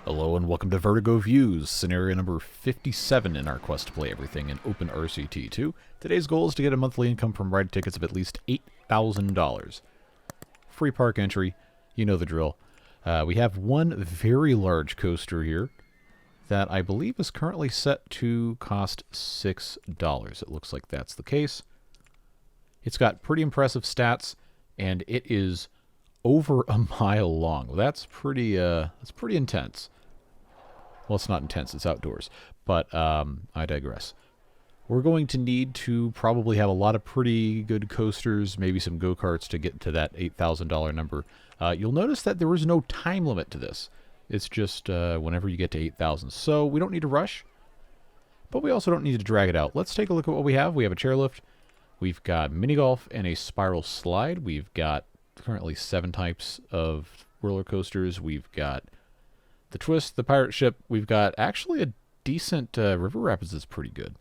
Hello and welcome to Vertigo Views, scenario number 57 in our quest to play everything in Open RCT2. Today's goal is to get a monthly income from ride tickets of at least $8,000. Free park entry, you know the drill. We have one very large coaster here that I believe is currently set to cost $6. It looks like that's the case. It's got pretty impressive stats, and it is over a mile long. That's pretty intense. Well, it's not intense, it's outdoors, but I digress. We're going to need to probably have a lot of pretty good coasters, maybe some go-karts to get to that $8,000 number. You'll notice that there is no time limit to this. It's just whenever you get to 8,000. So we don't need to rush, but we also don't need to drag it out. Let's take a look at what we have. We have a chairlift. We've got mini golf and a spiral slide. We've got currently 7 types of roller coasters. We've got the twist, the pirate ship. We've got actually a decent river rapids is pretty good.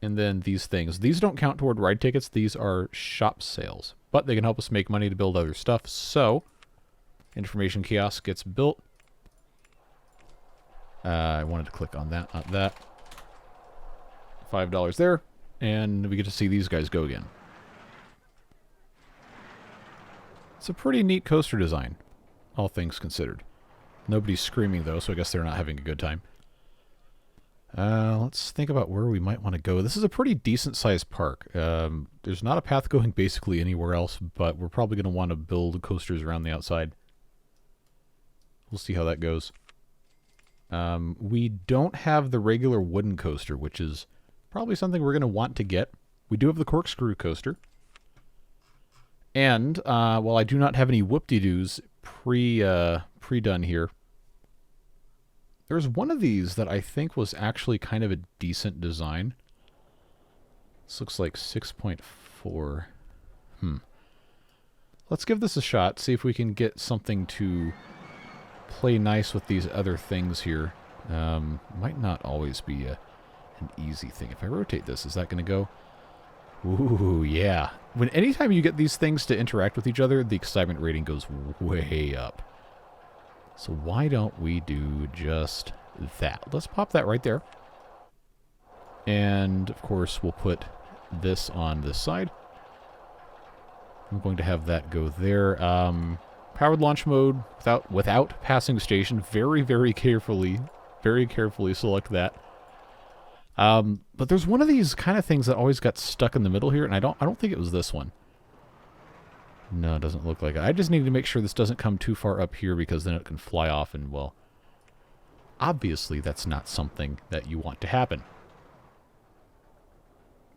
And then these things. These don't count toward ride tickets. These are shop sales. But they can help us make money to build other stuff. So, information kiosk gets built. I wanted to click on that, not that. $5 there. And we get to see these guys go again. It's a pretty neat coaster design, all things considered. Nobody's screaming, though, so I guess they're not having a good time. Let's think about where we might want to go. This is a pretty decent-sized park. There's not a path going basically anywhere else, but we're probably going to want to build coasters around the outside. We'll see how that goes. We don't have the regular wooden coaster, which is probably something we're going to want to get. We do have the corkscrew coaster. And while I do not have any whoop-de-doos pre-done here, there's one of these that I think was actually kind of a decent design. This looks like 6.4. Let's give this a shot, see if we can get something to play nice with these other things here. Might not always be an easy thing. If I rotate this, is that going to go? Ooh, yeah. Anytime you get these things to interact with each other, the excitement rating goes way up. So why don't we do just that? Let's pop that right there. And, of course, we'll put this on this side. I'm going to have that go there. Powered launch mode without passing station. Very carefully select that. But there's one of these kind of things that always got stuck in the middle here, and I don't think it was this one. No, it doesn't look like it. I just need to make sure this doesn't come too far up here, because then it can fly off, and, well, obviously that's not something that you want to happen.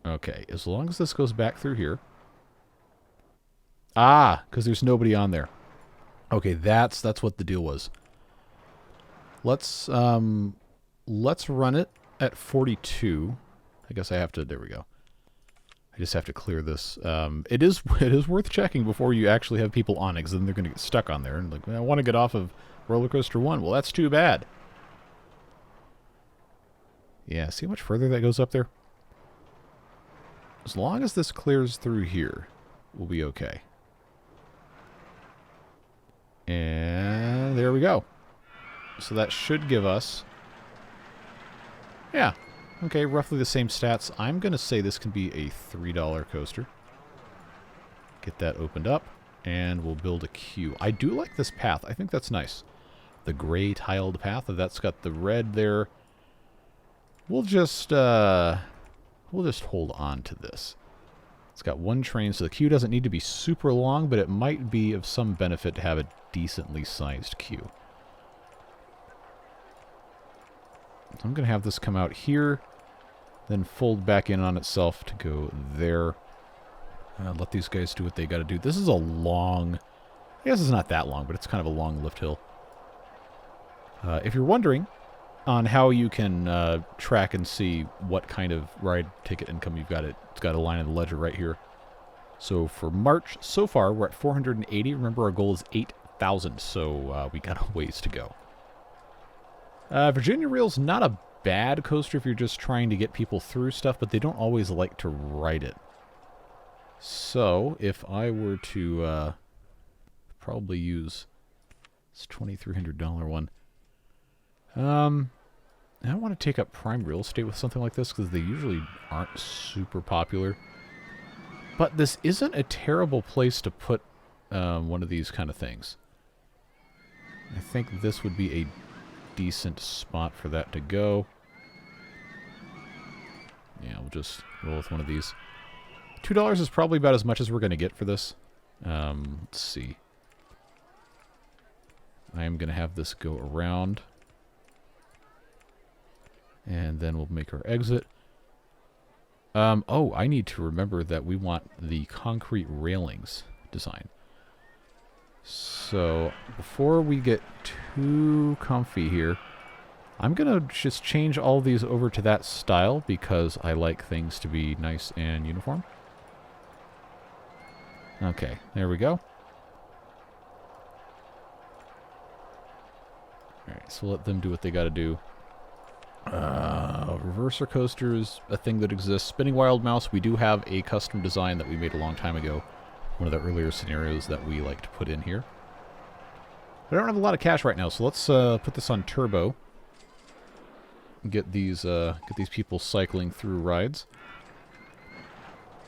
Okay, as long as this goes back through here. Ah, because there's nobody on there. Okay, that's what the deal was. Let's run it at 42. I guess I have to, there we go. I just have to clear this. It is worth checking before you actually have people on it, because then they're going to get stuck on there. And like, I want to get off of Roller Coaster 1. Well, that's too bad. Yeah, see how much further that goes up there? As long as this clears through here, we'll be okay. And there we go. So that should give us... Yeah. Okay, roughly the same stats. I'm going to say this can be a $3 coaster. Get that opened up, and we'll build a queue. I do like this path. I think that's nice. The gray tiled path. That's got the red there. We'll just hold on to this. It's got one train, so the queue doesn't need to be super long, but it might be of some benefit to have a decently sized queue. So I'm going to have this come out here, then fold back in on itself to go there. Let these guys do what they got to do. This is a long... I guess it's not that long, but it's kind of a long lift hill. If you're wondering on how you can track and see what kind of ride ticket income you've got, it's got a line in the ledger right here. So for March, so far, we're at 480. Remember, our goal is 8,000, so we got a ways to go. Virginia Rail's not a bad coaster if you're just trying to get people through stuff, but they don't always like to ride it. So, if I were to probably use this $2,300 one, I don't want to take up prime real estate with something like this because they usually aren't super popular. But this isn't a terrible place to put one of these kind of things. I think this would be a decent spot for that to go. Yeah, we'll just roll with one of these. $2 is probably about as much as we're going to get for this. Let's see. I am going to have this go around. And then we'll make our exit. Oh, I need to remember that we want the concrete railings design. So, before we get too comfy here, I'm going to just change all these over to that style because I like things to be nice and uniform. Okay, there we go. Alright, so let them do what they got to do. Reverser coaster is a thing that exists. Spinning Wild Mouse, we do have a custom design that we made a long time ago. One of the earlier scenarios that we like to put in here. But I don't have a lot of cash right now, so let's put this on turbo. Get these people cycling through rides.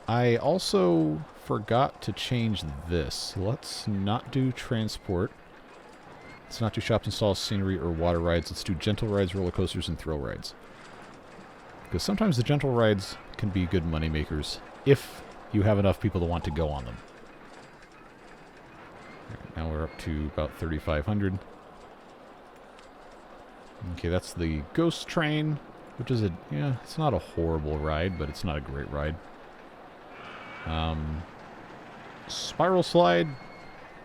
I also forgot to change this. Let's not do transport. Let's not do shops, installs, scenery, or water rides. Let's do gentle rides, roller coasters, and thrill rides. Because sometimes the gentle rides can be good money makers if you have enough people to want to go on them. Right, now we're up to about 3,500. Okay, that's the ghost train, which is it's not a horrible ride, but it's not a great ride. Spiral slide.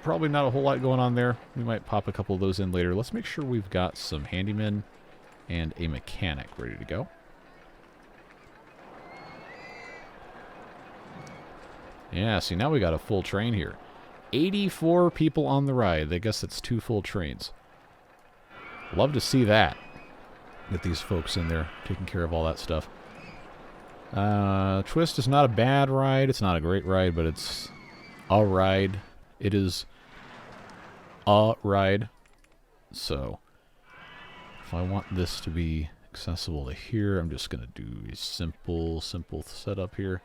Probably not a whole lot going on there. We might pop a couple of those in later. Let's make sure we've got some handymen and a mechanic ready to go. Yeah, see, now we got a full train here. 84 people on the ride. I guess that's 2 full trains. Love to see that. With these folks in there taking care of all that stuff. Twist is not a bad ride. It's not a great ride, but it's a ride. It is a ride. So, if I want this to be accessible to here, I'm just going to do a simple setup here.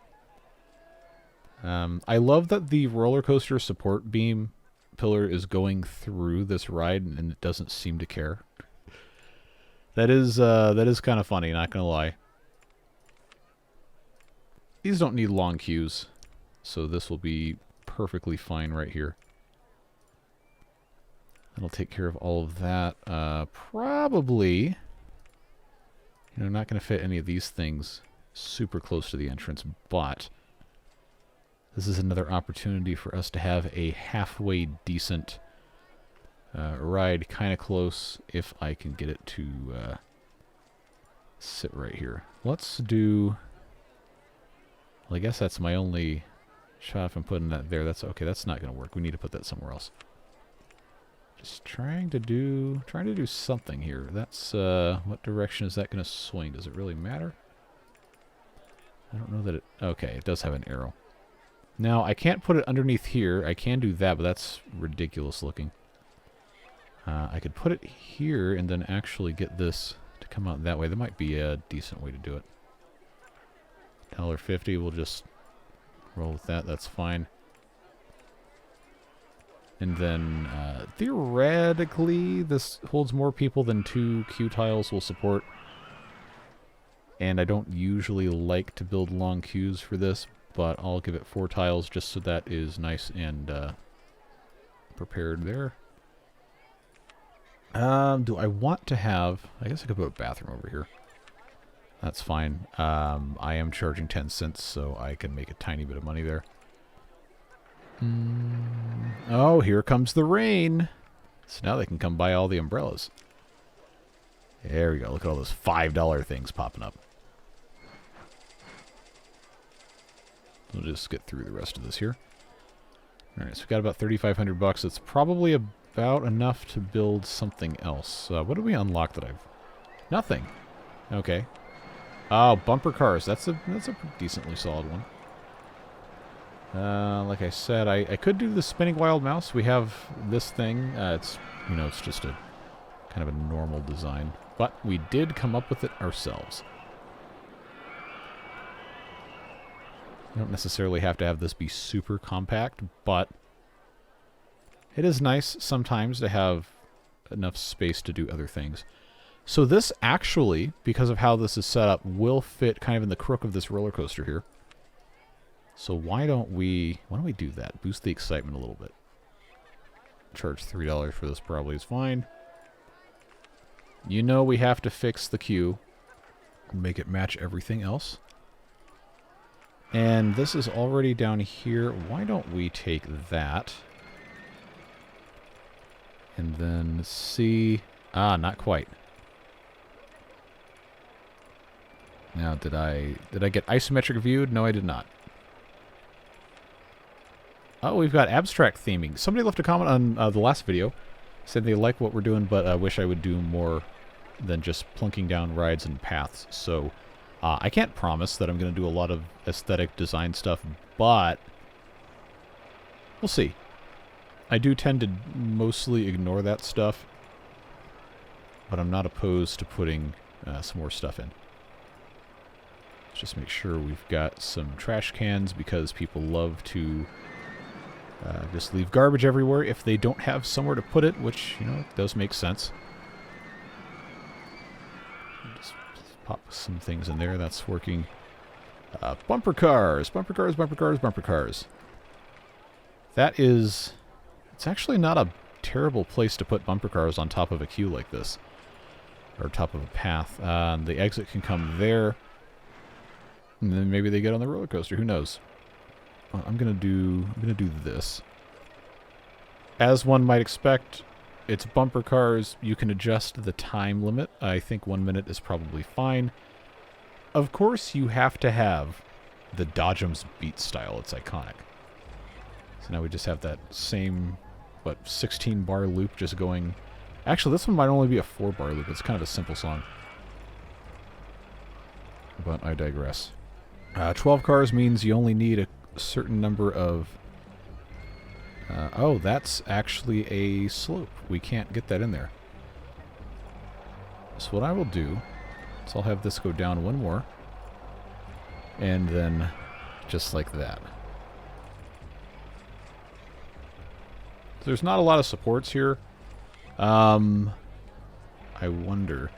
I love that the roller coaster support beam pillar is going through this ride and it doesn't seem to care. That is kind of funny, not going to lie. These don't need long queues, so this will be perfectly fine right here. That'll take care of all of that. Probably, not going to fit any of these things super close to the entrance, but this is another opportunity for us to have a halfway decent ride, kind of close, if I can get it to sit right here. Let's do... Well, I guess that's my only shot if I'm putting that there. That's okay. That's not going to work. We need to put that somewhere else. Just trying to do something here. That's what direction is that going to swing? Does it really matter? I don't know that it... Okay, it does have an arrow. Now, I can't put it underneath here. I can do that, but that's ridiculous looking. I could put it here and then actually get this to come out that way. That might be a decent way to do it. $1.50, we'll just roll with that. That's fine. And then, theoretically, this holds more people than 2 queue tiles will support. And I don't usually like to build long queues for this, but I'll give it 4 tiles just so that is nice and prepared there. Do I want to have... I guess I could put a bathroom over here. That's fine. I am charging 10 cents, so I can make a tiny bit of money there. Oh, here comes the rain. So now they can come buy all the umbrellas. There we go. Look at all those $5 things popping up. We'll just get through the rest of this here. Alright, so we've got about 3,500 bucks. It's probably about enough to build something else. What did we unlock that I've... Nothing. Okay. Oh, bumper cars. That's a decently solid one. Like I said, I could do the spinning wild mouse. We have this thing. It's just a kind kind of a normal design. But we did come up with it ourselves. You don't necessarily have to have this be super compact, but it is nice sometimes to have enough space to do other things. So this actually, because of how this is set up, will fit kind of in the crook of this roller coaster here. So why don't we do that? Boost the excitement a little bit. Charge $3 for this probably is fine. You know we have to fix the queue. Make it match everything else. And this is already down here. Why don't we take that? And then see... Ah, not quite. Now, did I get isometric viewed? No, I did not. Oh, we've got abstract theming. Somebody left a comment on the last video. Said they like what we're doing, but I wish I would do more than just plunking down rides and paths. So, I can't promise that I'm going to do a lot of aesthetic design stuff, but we'll see. I do tend to mostly ignore that stuff, but I'm not opposed to putting some more stuff in. Let's just make sure we've got some trash cans because people love to just leave garbage everywhere if they don't have somewhere to put it, which, you know, does make sense. Just pop some things in there. That's working. Bumper cars. Bumper cars, bumper cars, bumper cars. That is... It's actually not a terrible place to put bumper cars on top of a queue like this. Or top of a path. The exit can come there. And then maybe they get on the roller coaster. Who knows? I'm gonna do this. As one might expect, it's bumper cars. You can adjust the time limit. I think 1 minute is probably fine. Of course, you have to have the Dodgems beat style. It's iconic. So now we just have that same, what, 16 bar loop just going. Actually, this one might only be a 4 bar loop. It's kind of a simple song. But I digress. 12 cars means you only need a certain number of... oh, that's actually a slope. We can't get that in there. So what I will do is I'll have this go down one more. And then just like that. There's not a lot of supports here. I wonder...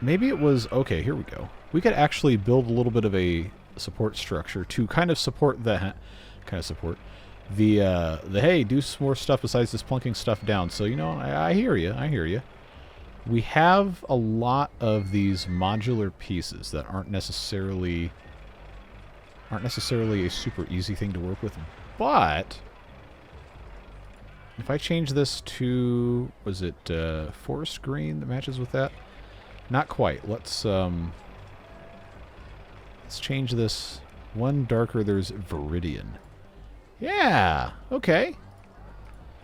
Maybe it was... Okay, here we go. We could actually build a little bit of a support structure to kind of support the... The hey, do some more stuff besides this plunking stuff down. So, you know, I hear you. I hear you. We have a lot of these modular pieces that aren't necessarily a super easy thing to work with. But if I change this to... Was it forest green that matches with that? Not quite. Let's change this one darker. There's Viridian. Yeah, okay.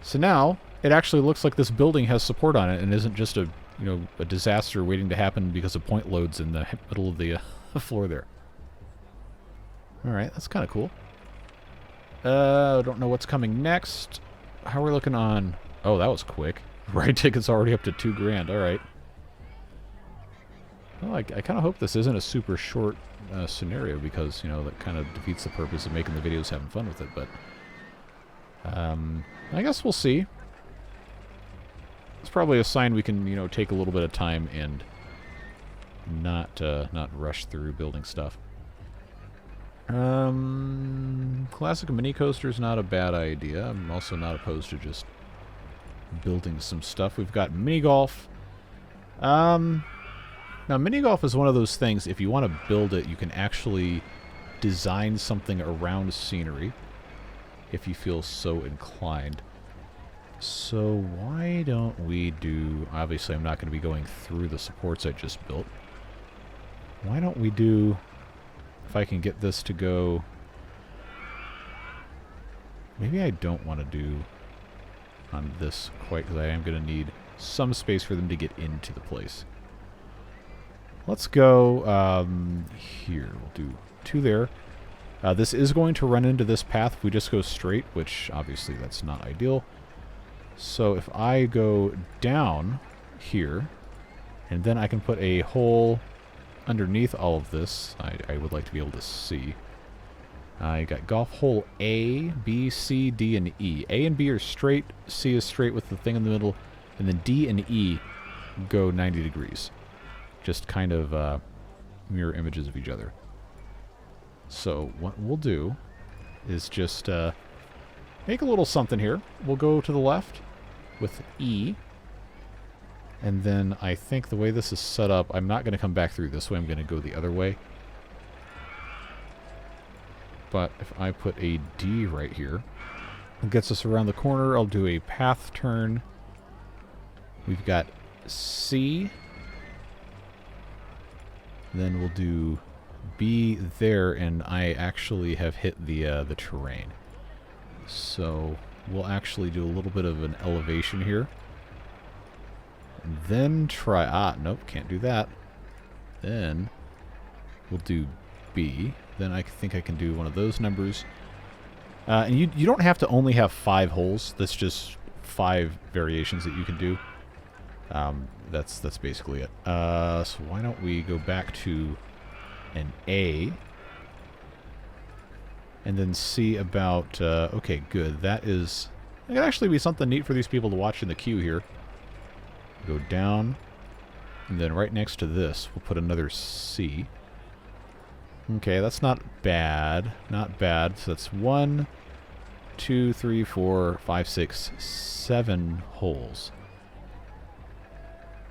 So now it actually looks like this building has support on it and isn't just a disaster waiting to happen because of point loads in the middle of the floor there. All right, that's kind of cool. I don't know what's coming next. How are we looking on? Oh, that was quick. Ride ticket's already up to $2,000. All right. Well, I kind of hope this isn't a super short scenario because, you know, that kind of defeats the purpose of making the videos having fun with it, but I guess we'll see. It's probably a sign we can, you know, take a little bit of time and not rush through building stuff. Classic mini coaster is not a bad idea. I'm also not opposed to just building some stuff. We've got mini golf. Now, mini golf is one of those things, if you want to build it, you can actually design something around scenery if you feel so inclined. So why don't we do... Obviously, I'm not going to be going through the supports I just built. Why don't we do... If I can get this to go... Maybe I don't want to do on this quite, because I am going to need some space for them to get into the place. Let's go here. We'll do 2 there. This is going to run into this path if we just go straight, which obviously that's not ideal. So if I go down here, and then I can put a hole underneath all of this, I would like to be able to see. I got golf hole A, B, C, D, and E. A and B are straight, C is straight with the thing in the middle, and then D and E go 90 degrees. Just kind of mirror images of each other. So what we'll do is just make a little something here. We'll go to the left with E. And then I think the way this is set up, I'm not going to come back through this way. I'm going to go the other way. But if I put a D right here, it gets us around the corner. I'll do a path turn. We've got C. Then we'll do B there, and I actually have hit the terrain. So we'll actually do a little bit of an elevation here. And then try... nope, can't do that. Then we'll do B. Then I think I can do one of those numbers. And you don't have to only have 5 holes. That's just 5 variations that you can do. That's basically it. So why don't we go back to an A. And then see about... okay, good. That is... It could actually be something neat for these people to watch in the queue here. Go down. And then right next to this, we'll put another C. Okay, that's not bad. Not bad. So that's 1, 2, 3, 4, 5, 6, 7 holes.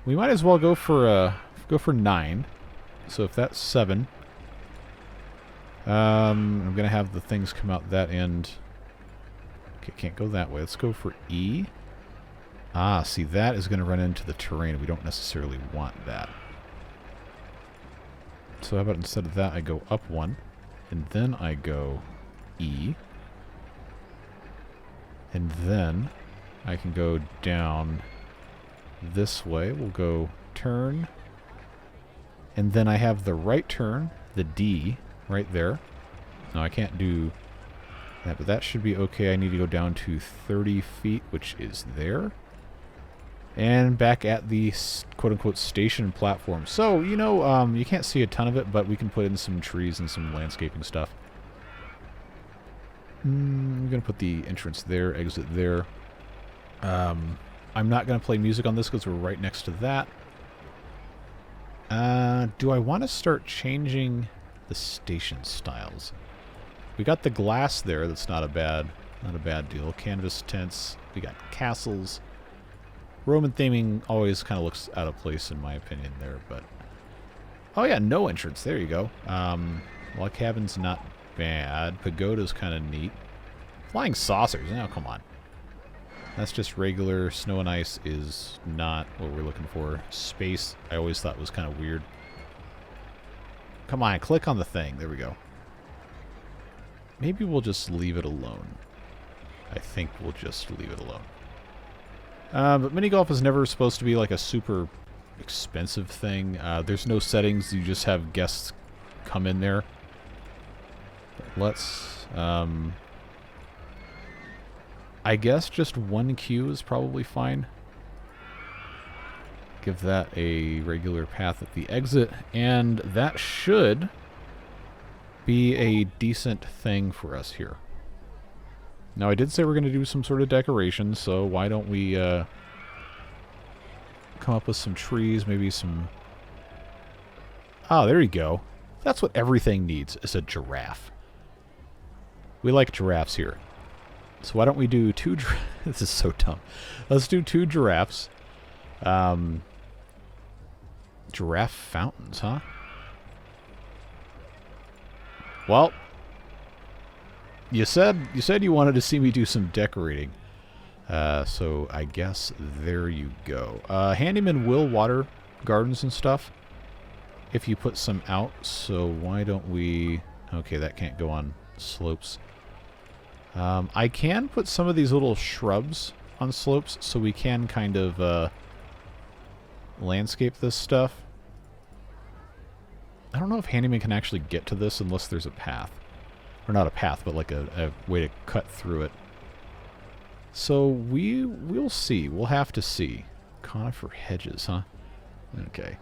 We might as well go for 9. So if that's 7, I'm gonna have the things come out that end. Okay, can't go that way. Let's go for E. See, that is gonna run into the terrain. We don't necessarily want that. So how about instead of that, I go up 1, and then I go E, and then I can go down this way. We'll go turn, and then I have the right turn, the D, right there. No, I can't do that, but that should be okay. I need to go down to 30 feet, which is there. And back at the quote-unquote station platform. So, you know, you can't see a ton of it, but we can put in some trees and some landscaping stuff. I'm going to put the entrance there, exit there. I'm not going to play music on this because we're right next to that. Do I want to start changing the station styles? We got the glass there. That's not a bad deal. Canvas tents. We got castles. Roman theming always kind of looks out of place in my opinion there, but... Oh yeah, no entrance. There you go. Log cabin's not bad. Pagoda's kind of neat. Flying saucers. Now, come on. That's just regular. Snow and ice is not what we're looking for. Space, I always thought was kind of weird. Come on, click on the thing. There we go. Maybe we'll just leave it alone. I think we'll just leave it alone. But mini golf is never supposed to be like a super expensive thing. There's no settings. You just have guests come in there. But let's... I guess just 1 queue is probably fine. Give that a regular path at the exit. And that should be a decent thing for us here. Now, I did say we're going to do some sort of decoration, so why don't we come up with some trees, maybe some... there you go. That's what everything needs, is a giraffe. We like giraffes here. So why don't we do 2 This is so dumb. Let's do 2 giraffes. Giraffe fountains, huh? Well... You said you wanted to see me do some decorating. So I guess there you go. Handyman will water gardens and stuff if you put some out. So why don't we... Okay, that can't go on slopes. I can put some of these little shrubs on slopes so we can kind of landscape this stuff. I don't know if Handyman can actually get to this unless there's a path. Or not a path, but like a way to cut through it. So we'll see. We'll have to see. Conifer hedges, huh? Okay.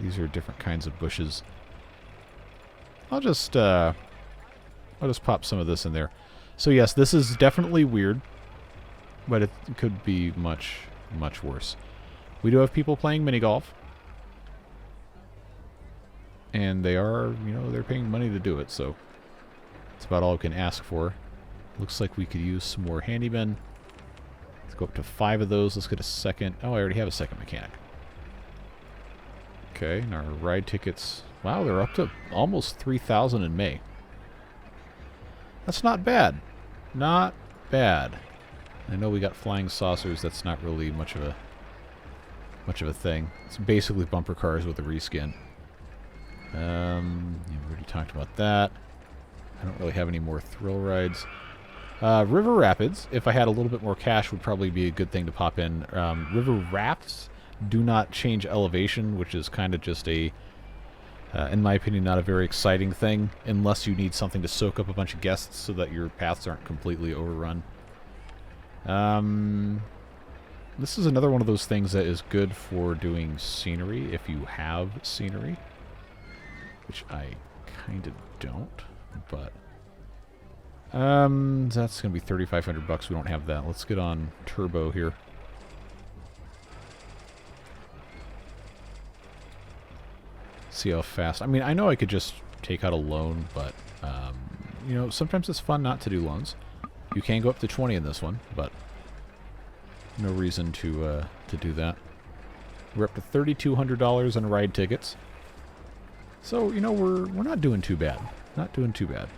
These are different kinds of bushes. I'll just pop some of this in there. So yes, this is definitely weird, but it could be much, much worse. We do have people playing mini golf, and they are, you know, they're paying money to do it, so that's about all we can ask for. Looks like we could use some more handymen. Let's go up to 5 of those. Let's get a second. Oh, I already have a second mechanic. Okay, and our ride tickets. Wow, they're up to almost 3,000 in May. That's not bad. Not bad. I know we got flying saucers. That's not really much of a thing. It's basically bumper cars with a reskin. Yeah, we already talked about that. I don't really have any more thrill rides. River Rapids, if I had a little bit more cash, would probably be a good thing to pop in. River Rafts do not change elevation, which is kind of just a, in my opinion, not a very exciting thing, unless you need something to soak up a bunch of guests so that your paths aren't completely overrun. This is another one of those things that is good for doing scenery, if you have scenery, which I kind of don't, but that's going to be 3,500 bucks. We don't have that. Let's get on turbo here. See how fast. I mean, I know I could just take out a loan, but you know, sometimes it's fun not to do loans. You can go up to 20 in this one, but no reason to do that. We're up to $3,200 on ride tickets. So, you know, we're not doing too bad. Not doing too bad.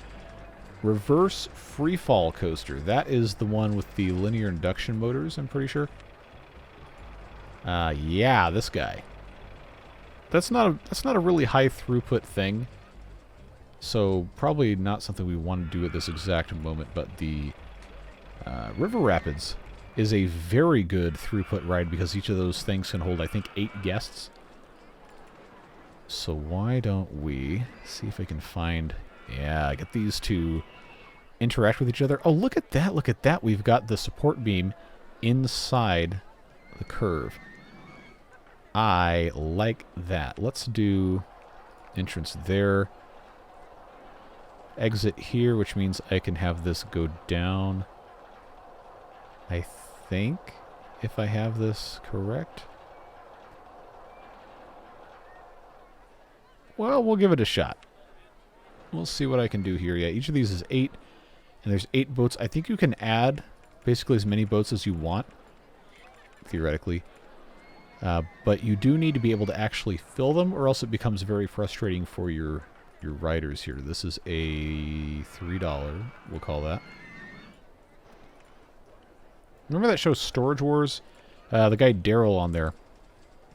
Reverse freefall coaster. That is the one with the linear induction motors, I'm pretty sure. Yeah, this guy. That's not a really high throughput thing. So probably not something we want to do at this exact moment, but the River Rapids is a very good throughput ride because each of those things can hold, I think, 8 guests. So why don't we see if I can find... Yeah, get these to interact with each other. Oh, look at that, look at that. We've got the support beam inside the curve. I like that. Let's do entrance there. Exit here, which means I can have this go down. I think, if I have this correct. Well, we'll give it a shot. We'll see what I can do here. Yeah, each of these is 8, and there's 8 boats. I think you can add basically as many boats as you want, theoretically. But you do need to be able to actually fill them, or else it becomes very frustrating for your riders here. This is a $3, we'll call that. Remember that show Storage Wars? The guy Daryl on there,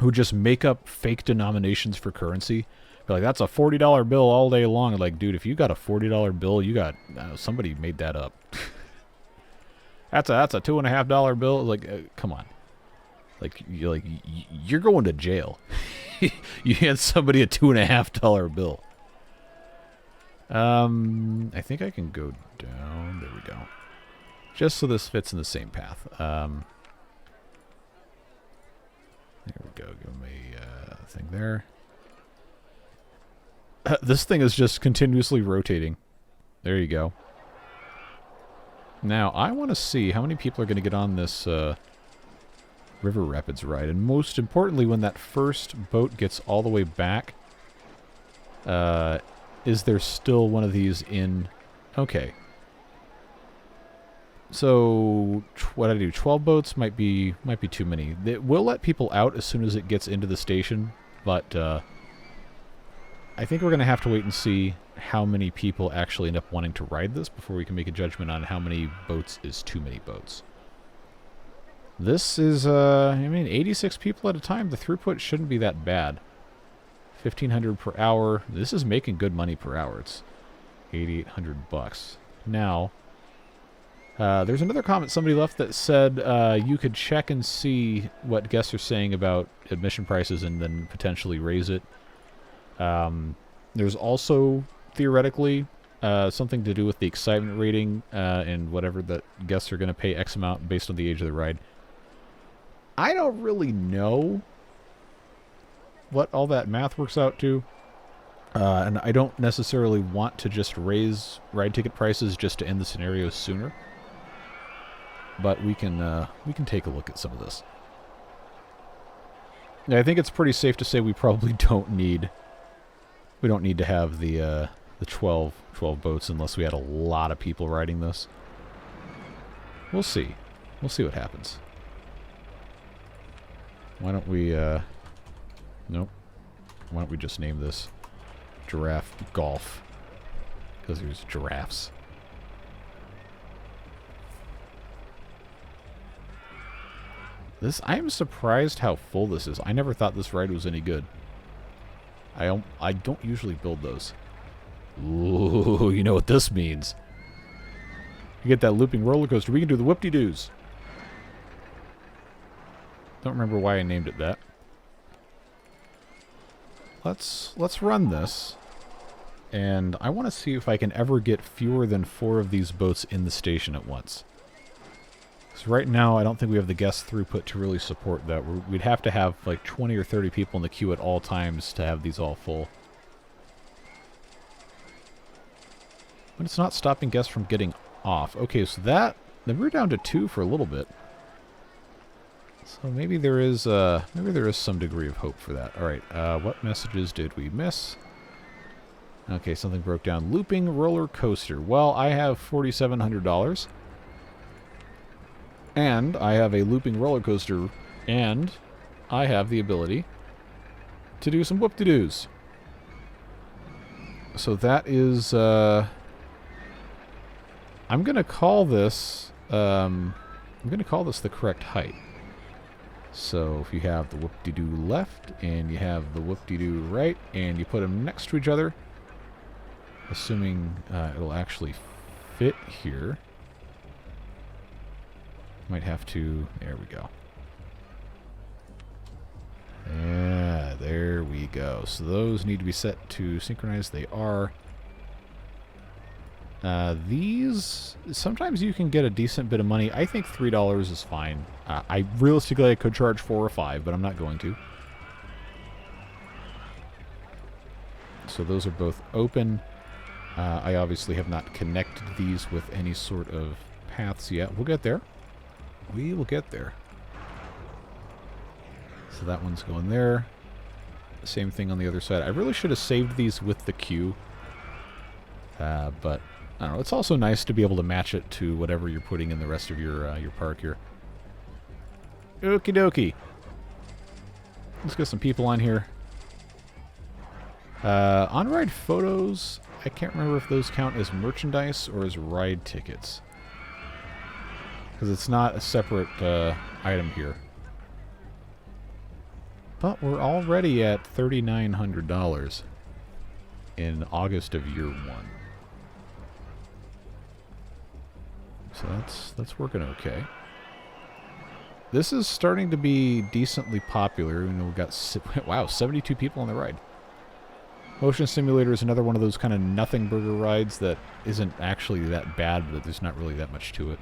who just make up fake denominations for currency. Be like, that's a $40 bill all day long. Like, dude, if you got a $40 bill, you got somebody made that up. that's a $2.50 bill. Like, come on. Like you're going to jail. You hand somebody a $2.50 bill. I think I can go down. There we go. Just so this fits in the same path. There we go. Give him a thing there. This thing is just continuously rotating. There you go. Now, I want to see how many people are going to get on this River Rapids ride. And most importantly, when that first boat gets all the way back, is there still one of these in... Okay. So, what do I do? 12 boats might be too many. It will let people out as soon as it gets into the station, but I think we're going to have to wait and see how many people actually end up wanting to ride this before we can make a judgment on how many boats is too many boats. This is, I mean, 86 people at a time. The throughput shouldn't be that bad. 1,500 per hour. This is making good money per hour. It's 8,800 bucks. Now, there's another comment somebody left that said you could check and see what guests are saying about admission prices and then potentially raise it. There's also, theoretically, something to do with the excitement rating and whatever the guests are going to pay X amount based on the age of the ride. I don't really know what all that math works out to. And I don't necessarily want to just raise ride ticket prices just to end the scenario sooner. But we can take a look at some of this. Yeah, I think it's pretty safe to say we probably don't need to have the 12 boats unless we had a lot of people riding this. We'll see. We'll see what happens. Why don't we nope. Why don't we just name this Giraffe Golf? Because there's giraffes. I am surprised how full this is. I never thought this ride was any good. I don't usually build those. Ooh, you know what this means. You get that looping roller coaster. We can do the whoop-de-doos. Don't remember why I named it that. Let's run this. And I want to see if I can ever get fewer than 4 of these boats in the station at once. Because right now, I don't think we have the guest throughput to really support that. We'd have to have like 20 or 30 people in the queue at all times to have these all full. But it's not stopping guests from getting off. Okay, so then we're down to 2 for a little bit. So maybe there is some degree of hope for that. All right, what messages did we miss? Okay, something broke down. Looping roller coaster. Well, I have $4,700, and I have a looping roller coaster, and I have the ability to do some whoop-de-doos. So that is. I'm gonna call this. I'm gonna call this the correct height. So if you have the whoop-de-doo left and you have the whoop-de-doo right and you put them next to each other, assuming it'll actually fit here, might have to, there we go. Yeah, there we go. So those need to be set to synchronize. They are. These, sometimes you can get a decent bit of money. I think $3 is fine. I realistically, I could charge 4 or 5, but I'm not going to. So those are both open. I obviously have not connected these with any sort of paths yet. We'll get there. We will get there. So that one's going there. Same thing on the other side. I really should have saved these with the queue. But I don't know. It's also nice to be able to match it to whatever you're putting in the rest of your park here. Okie dokie. Let's get some people on here. On-ride photos, I can't remember if those count as merchandise or as ride tickets. Because it's not a separate item here. But we're already at $3,900 in August of year 1. So that's working okay. This is starting to be decently popular. You know, we've got, wow, 72 people on the ride. Motion Simulator is another one of those kind of nothing burger rides that isn't actually that bad, but there's not really that much to it.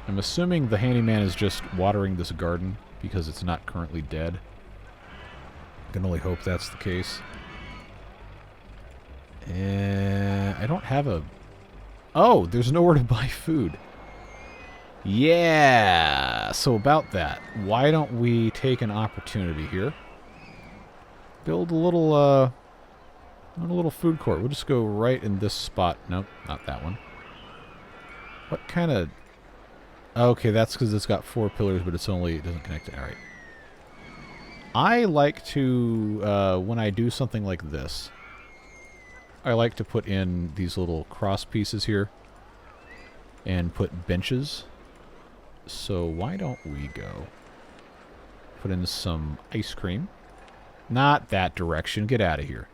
I'm assuming the handyman is just watering this garden because it's not currently dead. I can only hope that's the case. I don't have a... Oh, there's nowhere to buy food. Yeah! So about that, why don't we take an opportunity here? Build a little food court. We'll just go right in this spot. Nope, not that one. What kind of... Okay, that's because it's got 4 pillars, but it doesn't connect to... Alright. I like to, when I do something like this, I like to put in these little cross pieces here and put benches. So why don't we go put in some ice cream? Not that direction. Get out of here.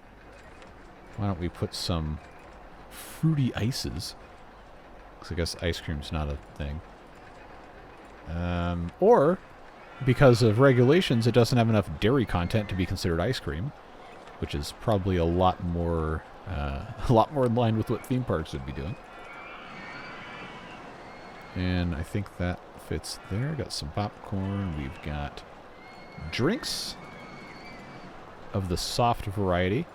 Why don't we put some fruity ices? Because I guess ice cream's not a thing. Or, because of regulations, it doesn't have enough dairy content to be considered ice cream. which is probably a lot more in line with what theme parks would be doing. And I think that fits there. Got some popcorn. We've got drinks of the soft variety.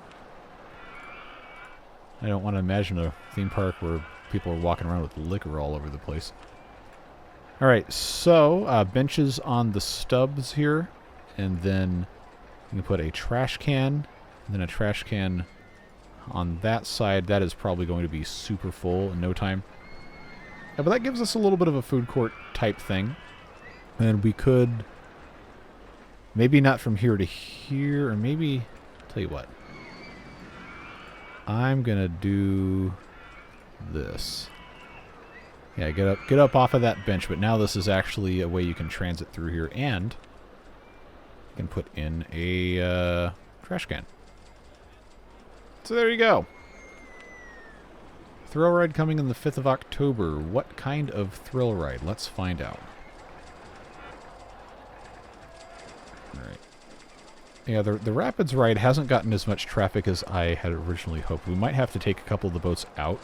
I don't want to imagine a theme park where people are walking around with liquor all over the place. Alright, so benches on the stubs here, and then you can put a trash can, and then a trash can on that side. That is probably going to be super full in no time. Yeah, but that gives us a little bit of a food court type thing. And we could, maybe not from here to here, or maybe, tell you what. I'm going to do this. Yeah, get up off of that bench, but now this is actually a way you can transit through here, and you can put in a trash can. So there you go. Thrill ride coming in the 5th of October. What kind of thrill ride? Let's find out. Alright. Yeah, the Rapids ride hasn't gotten as much traffic as I had originally hoped. We might have to take a couple of the boats out.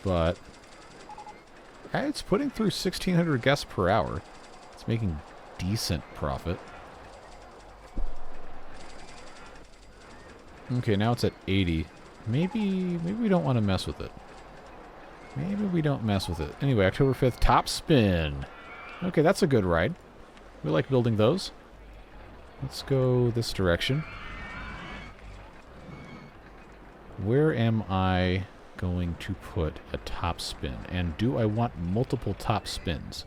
But it's putting through 1,600 guests per hour. It's making decent profit. Okay, now it's at 80. Maybe we don't want to mess with it. Maybe we don't mess with it. Anyway, October 5th, Top Spin. Okay, that's a good ride. We like building those. Let's go this direction. Where am I going to put a top spin? And do I want multiple top spins?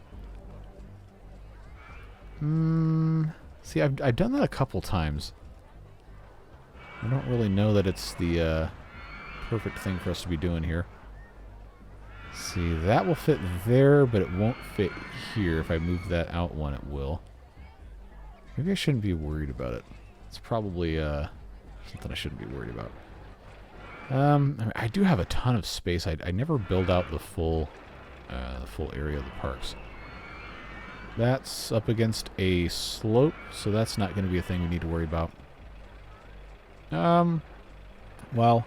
See, I've done that a couple times. I don't really know that it's the perfect thing for us to be doing here. See, that will fit there, but it won't fit here. If I move that out one, it will. Maybe I shouldn't be worried about it. It's probably something I shouldn't be worried about. I mean, I do have a ton of space. I never build out the full area of the parks. That's up against a slope, so that's not going to be a thing we need to worry about. Well,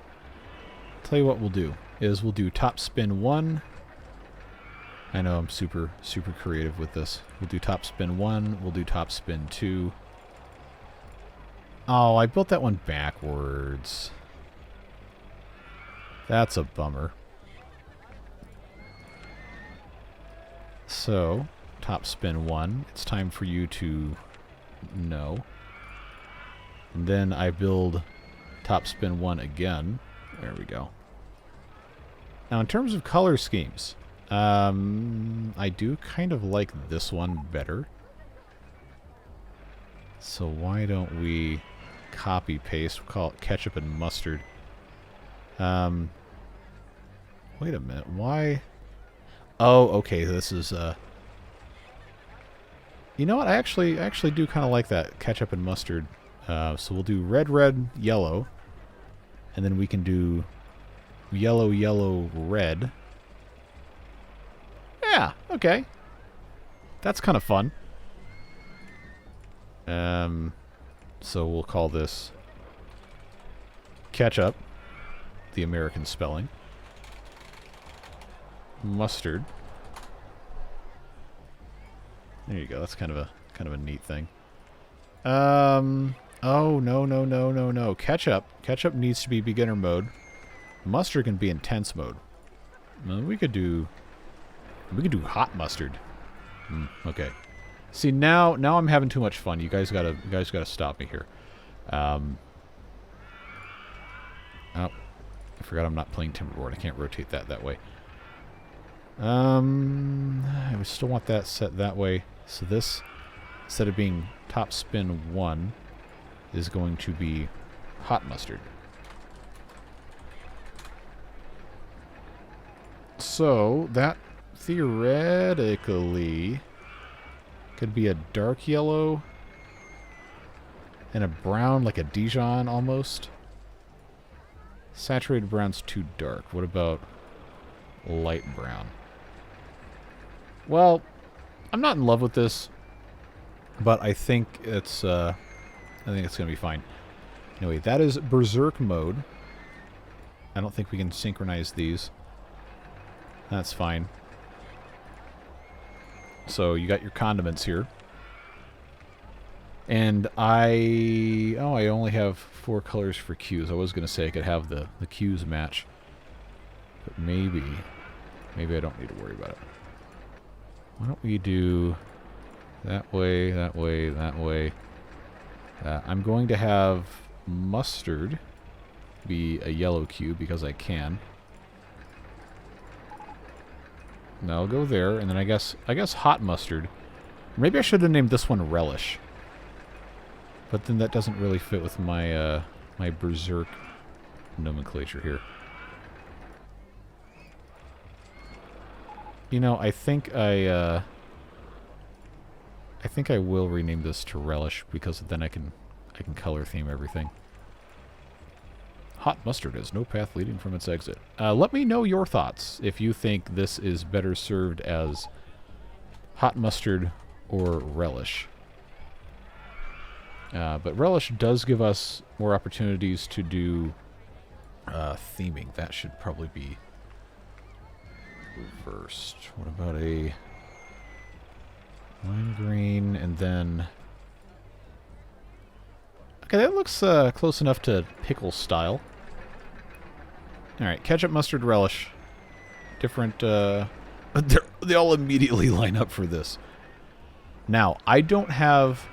tell you what we'll do is we'll do top spin 1. I know I'm super creative with this. We'll do top spin 1, we'll do top spin 2. Oh, I built that one backwards. That's a bummer. So, top spin 1, it's time for you to know. And then I build top spin 1 again. There we go. Now, in terms of color schemes, I do kind of like this one better. So why don't we copy paste? We'll call it ketchup and mustard. Wait a minute. Why? Oh, okay. This is you know what? I actually do kind of like that ketchup and mustard. So we'll do red, red, yellow, and then we can do yellow, yellow, red. Yeah, okay. That's kind of fun. So we'll call this ketchup, the American spelling. Mustard. There you go. That's kind of a neat thing. Oh, no. Ketchup. Ketchup needs to be beginner mode. Mustard can be intense mode. Well, we could do hot mustard. Okay. See, now I'm having too much fun. You guys gotta stop me here. Oh, I forgot I'm not playing Timberboard. I can't rotate that way. I still want that set that way. So this, instead of being top spin 1, is going to be hot mustard. So that theoretically could be a dark yellow and a brown, like a Dijon almost. Saturated brown's too dark. What about light brown? Well, I'm not in love with this, but I think it's I think it's going to be fine. Anyway, that is Berserk mode. I don't think we can synchronize these. That's fine. So you got your condiments here. And I only have 4 colors for cues. I was going to say I could have the cues match. But maybe I don't need to worry about it. Why don't we do that way, that way, that way. I'm going to have mustard be a yellow cue because I can. No, I'll go there, and then I guess hot mustard. Maybe I should have named this one relish. But then that doesn't really fit with my my berserk nomenclature here. You know, I think I will rename this to relish because then I can color theme everything. Hot mustard has no path leading from its exit. Let me know your thoughts if you think this is better served as hot mustard or relish. But relish does give us more opportunities to do theming. That should probably be reversed. What about a lime green and then... Okay, that looks close enough to pickle style. Alright, ketchup, mustard, relish. Different, they all immediately line up for this. Now, I don't have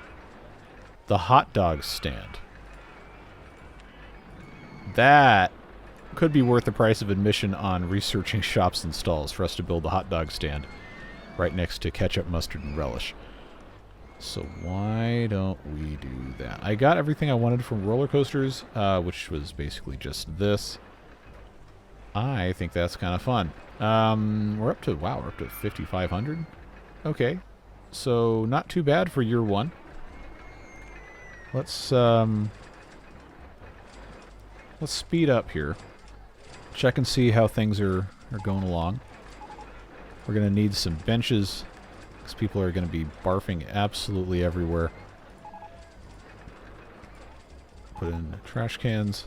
the hot dog stand. That could be worth the price of admission on researching shops and stalls for us to build the hot dog stand right next to ketchup, mustard, and relish. So why don't we do that? I got everything I wanted from roller coasters, which was basically just this. I think that's kind of fun. We're up to 5,500. Okay, so not too bad for year 1. Let's speed up here. Check and see how things are going along. We're going to need some benches because people are going to be barfing absolutely everywhere. Put in trash cans.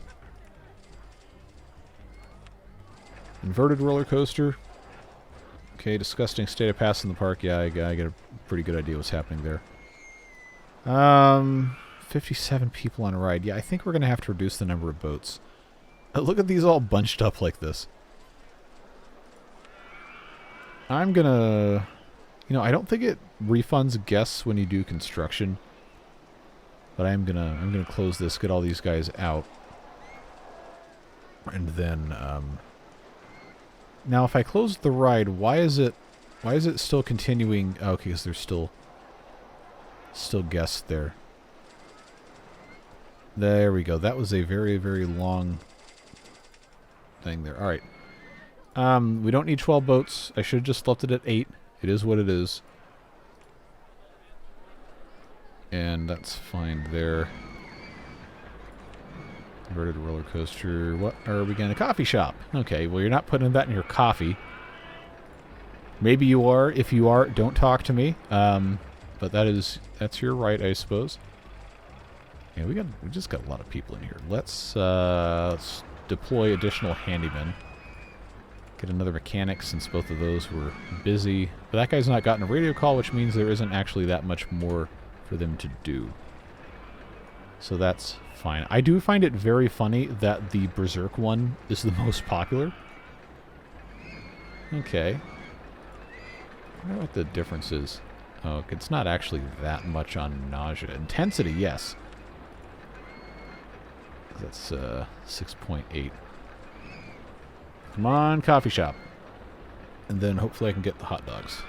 Inverted roller coaster. Okay, disgusting state of pass in the park. Yeah, I get a pretty good idea what's happening there. 57 people on a ride. Yeah, I think we're going to have to reduce the number of boats. Look at these all bunched up like this. I'm going to... You know, I don't think it refunds guests when you do construction. But I'm gonna close this, get all these guys out. And then... Now, if I close the ride, why is it still continuing? Oh, okay, because there's still guests there. There we go. That was a very, very long thing there. All right. We don't need 12 boats. I should have just left it at 8. It is what it is. And that's fine there. Inverted roller coaster. What are we getting? A coffee shop. Okay, well, you're not putting that in your coffee. Maybe you are. If you are, don't talk to me. But that's your right, I suppose. Yeah, we just got a lot of people in here. Let's deploy additional handymen. Get another mechanic since both of those were busy. But that guy's not gotten a radio call, which means there isn't actually that much more for them to do. So that's fine. I do find it very funny that the Berserk one is the most popular. Okay. I wonder what the difference is. Oh, it's not actually that much on nausea. Intensity, yes. That's 6.8. Come on, coffee shop. And then hopefully I can get the hot dogs.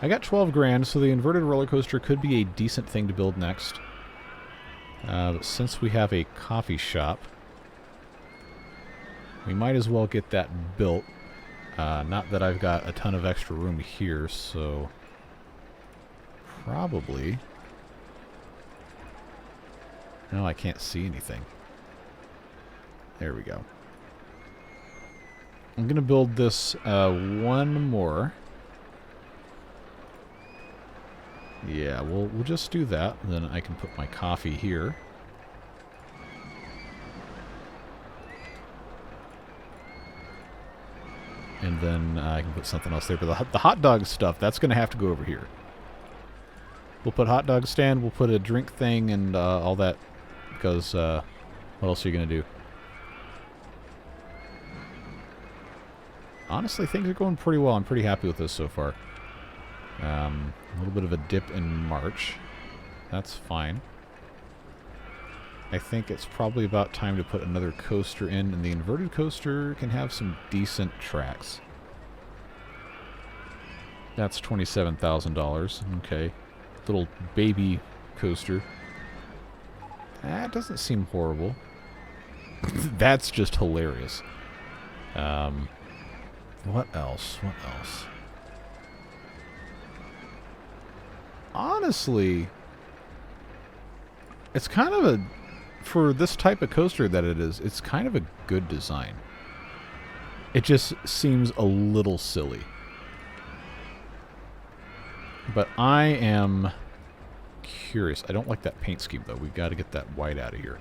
I got 12 grand, so the inverted roller coaster could be a decent thing to build next. But since we have a coffee shop, we might as well get that built. Not that I've got a ton of extra room here, so probably... No, I can't see anything. There we go. I'm going to build this one more. Yeah, we'll just do that. Then I can put my coffee here. And then I can put something else there. But the hot dog stuff, that's going to have to go over here. We'll put hot dog stand, we'll put a drink thing and all that. Because what else are you going to do? Honestly, things are going pretty well. I'm pretty happy with this so far. A little bit of a dip in March. That's fine. I think it's probably about time to put another coaster in, and the inverted coaster can have some decent tracks. That's $27,000. Okay. Little baby coaster. That doesn't seem horrible. That's just hilarious. What else? What else? Honestly, it's kind of a... For this type of coaster that it is, it's kind of a good design. It just seems a little silly. But I am curious. I don't like that paint scheme, though. We've got to get that white out of here.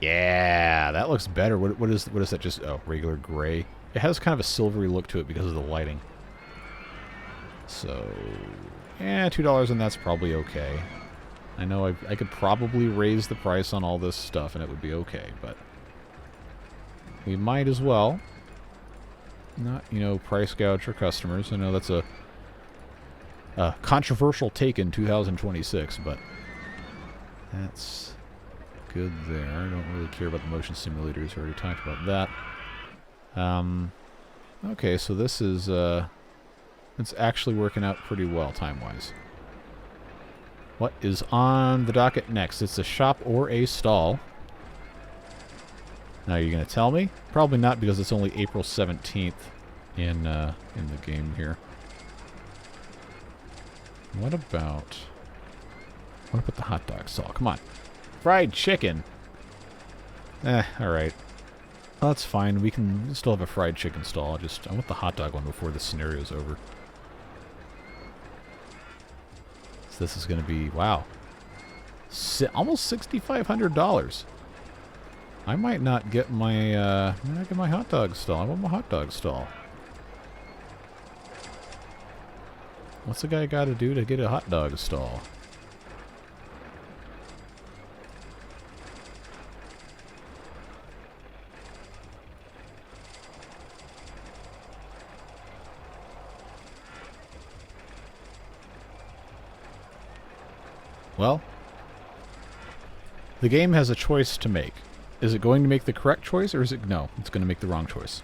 Yeah, that looks better. What is that? Just regular gray. It has kind of a silvery look to it because of the lighting. So, yeah, $2 and that's probably okay. I know I could probably raise the price on all this stuff and it would be okay, but we might as well not, price gouge our customers. I know that's a controversial take in 2026, but that's good there. I don't really care about the motion simulators. I already talked about that. Okay, so this is it's actually working out pretty well time-wise. What is on the docket next? It's a shop or a stall. Now, you're going to tell me? Probably not, because it's only April 17th in the game here. What about the hot dog stall? Come on. Fried chicken. Alright. Well, that's fine. We can still have a fried chicken stall. I want the hot dog one before the scenario's over. So this is going to be, wow, almost $6,500. I might not get my hot dog stall. I want my hot dog stall. What's the guy got to do to get a hot dog stall? Well, the game has a choice to make. Is it going to make the correct choice, or is it... No, it's going to make the wrong choice.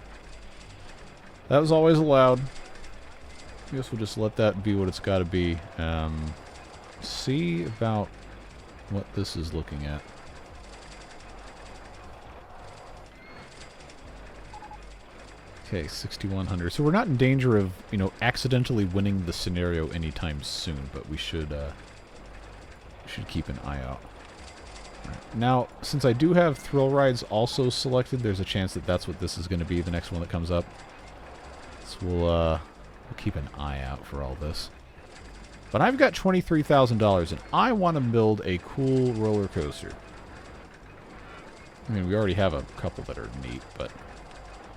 That was always allowed. I guess we'll just let that be what it's got to be. See about what this is looking at. Okay, 6,100. So we're not in danger of, accidentally winning the scenario anytime soon, but we should keep an eye out. Right. Now, since I do have thrill rides also selected, there's a chance that that's what this is going to be, the next one that comes up. So we'll keep an eye out for all this. But I've got $23,000, and I want to build a cool roller coaster. I mean, we already have a couple that are neat, but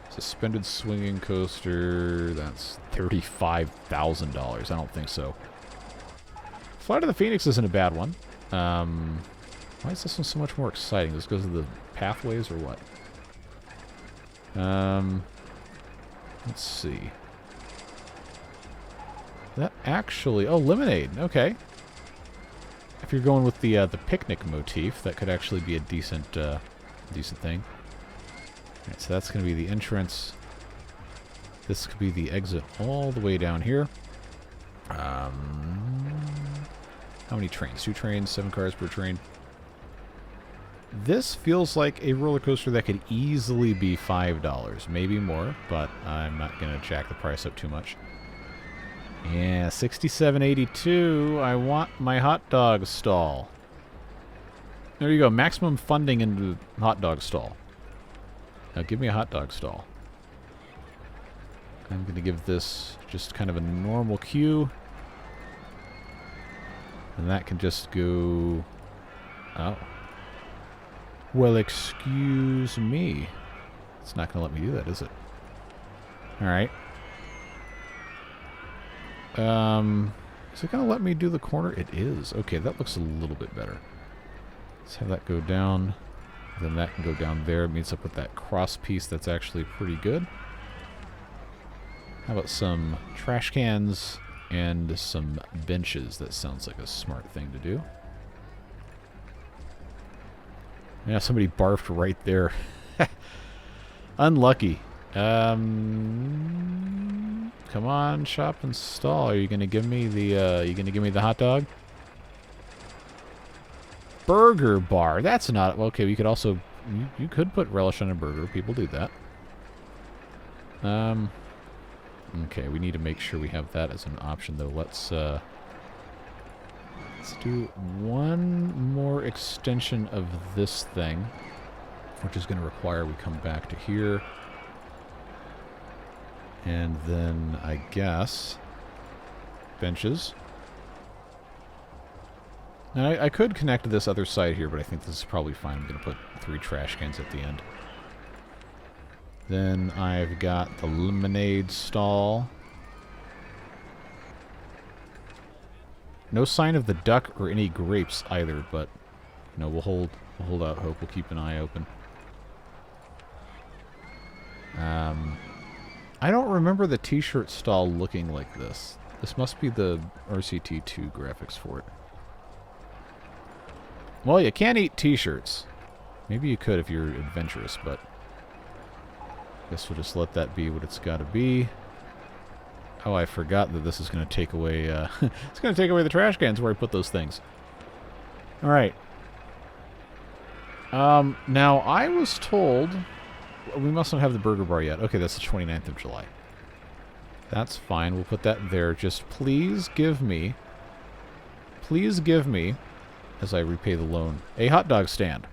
suspended swinging coaster, that's $35,000. I don't think so. Flight of the Phoenix isn't a bad one. Why is this one so much more exciting? Just because of the pathways or what? Let's see. That actually... Oh, Lemonade. Okay. If you're going with the picnic motif, that could actually be a decent thing. Alright, so that's going to be the entrance. This could be the exit all the way down here. How many trains? 2 trains, 7 cars per train. This feels like a roller coaster that could easily be $5, maybe more, but I'm not going to jack the price up too much. Yeah, $67.82. I want my hot dog stall. There you go. Maximum funding into hot dog stall. Now give me a hot dog stall. I'm going to give this just kind of a normal queue. And that can just go... Oh. Well, excuse me. It's not going to let me do that, is it? Alright. Is it going to let me do the corner? It is. Okay, that looks a little bit better. Let's have that go down. Then that can go down there. It meets up with that cross piece. That's actually pretty good. How about some trash cans and some benches? That sounds like a smart thing to do. Yeah, somebody barfed right there. Unlucky. Come on, shop and stall. Are you gonna give me the hot dog? Burger bar. That's not okay. We could also you could put relish on a burger. People do that. Okay, we need to make sure we have that as an option though. Let's do one more extension of this thing, which is going to require we come back to here. And then, I guess, benches. Now, I could connect to this other side here, but I think this is probably fine. I'm going to put 3 trash cans at the end. Then I've got the lemonade stall. No sign of the duck or any grapes either, but you know, we'll hold out hope. We'll keep an eye open. I don't remember the t-shirt stall looking like this. This must be the RCT2 graphics for it. Well, you can't eat t-shirts. Maybe you could if you're adventurous, but I guess we'll just let that be what it's got to be. Oh, I forgot that this is going to take away, it's going to take away the trash cans where I put those things. Alright. Now, I was told... We must not have the burger bar yet. Okay, that's the 29th of July. That's fine. We'll put that there. Just please give me, as I repay the loan, a hot dog stand.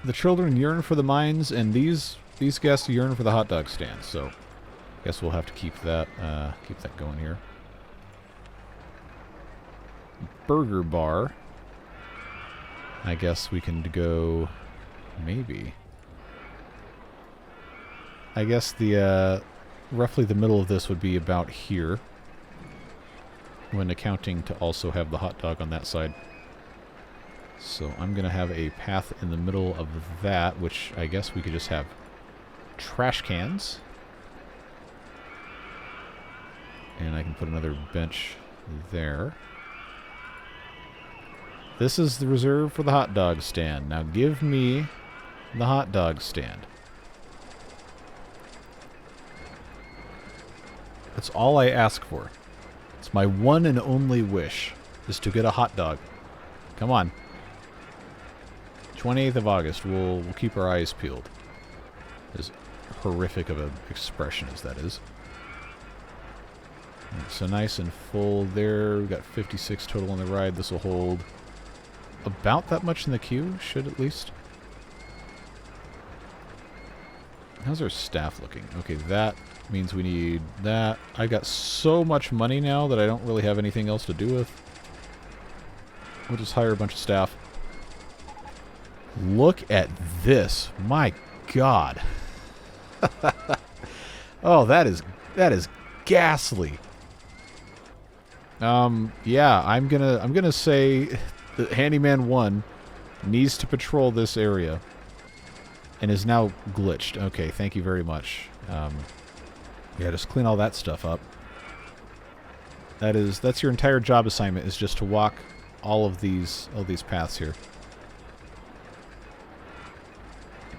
The children yearn for the mines, and these guests yearn for the hot dog stand. So, I guess we'll have to keep that going here. Burger bar. I guess we can go, maybe. I guess the, roughly the middle of this would be about here. When accounting to also have the hot dog on that side. So I'm going to have a path in the middle of that, which I guess we could just have trash cans. And I can put another bench there. This is the reserve for the hot dog stand. Now give me the hot dog stand. That's all I ask for. It's my one and only wish, is to get a hot dog. Come on. 28th of August, we'll keep our eyes peeled. As horrific of an expression as that is. So nice and full there. We've got 56 total on the ride. This will hold about that much in the queue, should at least. How's our staff looking? Okay, that means we need that. I got so much money now that I don't really have anything else to do with. We'll just hire a bunch of staff. Look at this. My God. Oh, that is ghastly. Yeah, I'm gonna say that Handyman 1 needs to patrol this area and is now glitched. Okay, thank you very much. Yeah, just clean all that stuff up. That's your entire job assignment, is just to walk all of these paths here.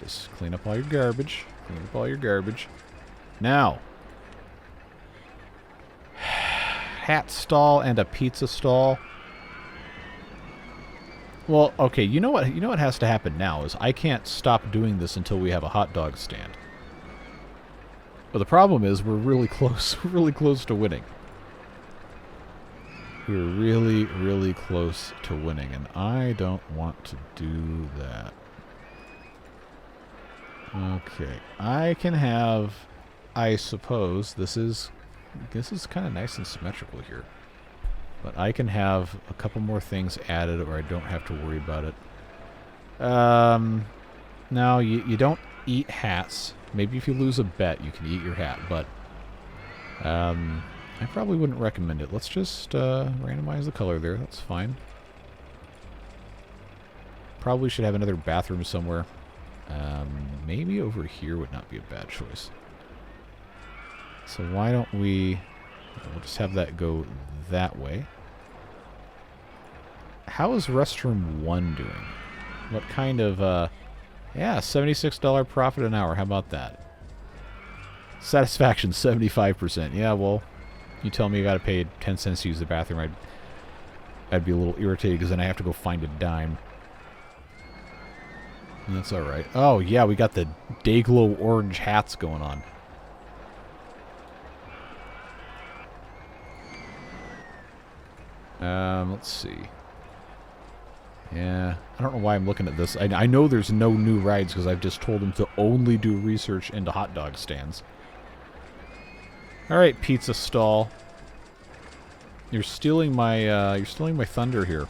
Just clean up all your garbage. Clean up all your garbage. Now, hat stall and a pizza stall. Well, okay, you know what has to happen now is I can't stop doing this until we have a hot dog stand. But the problem is we're really close. We're really close to winning. We're really, really close to winning, and I don't want to do that. Okay, I can have, I suppose, this is This is kind of nice and symmetrical here. But I can have a couple more things added, or I don't have to worry about it. No, you don't eat hats. Maybe if you lose a bet, you can eat your hat, but I probably wouldn't recommend it. Let's just randomize the color there. That's fine. Probably should have another bathroom somewhere. Maybe over here would not be a bad choice. So why don't we'll just have that go that way. How is restroom 1 doing? What kind of, yeah, $76 profit an hour. How about that? Satisfaction, 75%. Yeah, well, you tell me you gotta pay 10 cents to use the bathroom, I'd be a little irritated because then I have to go find a dime. And that's alright. Oh, yeah, we got the Dayglow orange hats going on. Let's see. Yeah, I don't know why I'm looking at this. I know there's no new rides because I've just told them to only do research into hot dog stands. Alright, pizza stall. You're stealing my thunder here.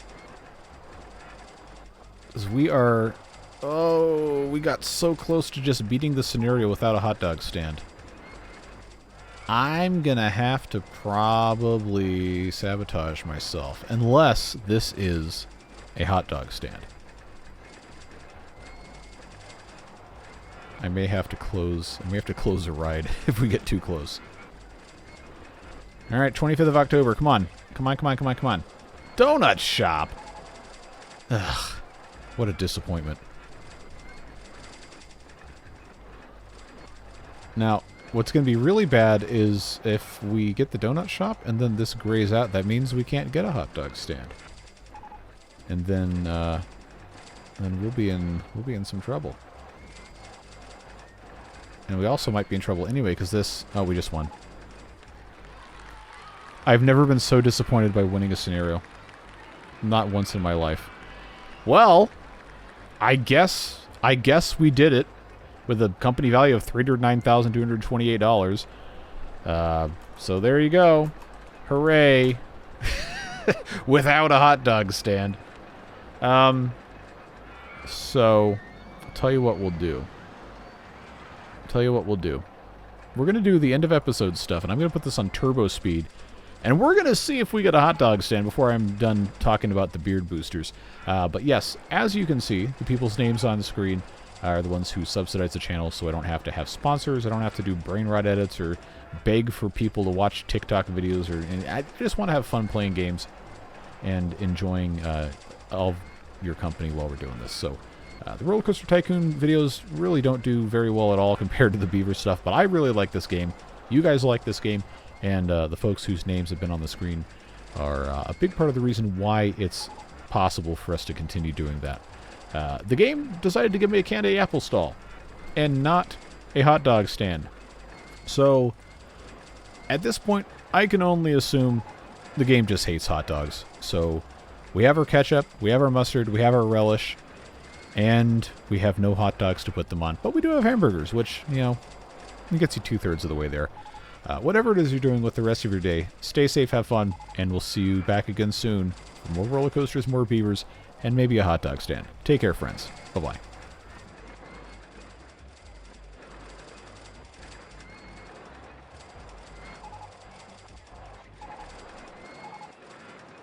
Because we are... Oh, we got so close to just beating the scenario without a hot dog stand. I'm gonna have to probably sabotage myself, unless this is a hot dog stand. I may have to close the ride if we get too close. Alright, 25th of October, come on. Come on. Donut shop! Ugh, what a disappointment. Now, what's going to be really bad is if we get the donut shop and then this grays out, that means we can't get a hot dog stand. And then we'll be in some trouble. And we also might be in trouble anyway because this... Oh, we just won. I've never been so disappointed by winning a scenario. Not once in my life. Well, I guess we did it. With a company value of $309,228. So there you go. Hooray. Without a hot dog stand. So, I'll tell you what we'll do. We're going to do the end of episode stuff, and I'm going to put this on turbo speed. And we're going to see if we get a hot dog stand before I'm done talking about the beard boosters. But yes, as you can see, the people's names on the screen are the ones who subsidize the channel, so I don't have to have sponsors, I don't have to do brain rot edits or beg for people to watch TikTok videos, and I just want to have fun playing games and enjoying all of your company while we're doing this. So the RollerCoaster Tycoon videos really don't do very well at all compared to the Beaver stuff, but I really like this game. You guys like this game, and the folks whose names have been on the screen are a big part of the reason why it's possible for us to continue doing that. The game decided to give me a candy apple stall and not a hot dog stand. So, at this point, I can only assume the game just hates hot dogs. So, we have our ketchup, we have our mustard, we have our relish, and we have no hot dogs to put them on. But we do have hamburgers, which, you know, gets you 2/3 of the way there. Whatever it is you're doing with the rest of your day, stay safe, have fun, and we'll see you back again soon for more roller coasters, more beavers, and maybe a hot dog stand. Take care, friends. Bye-bye.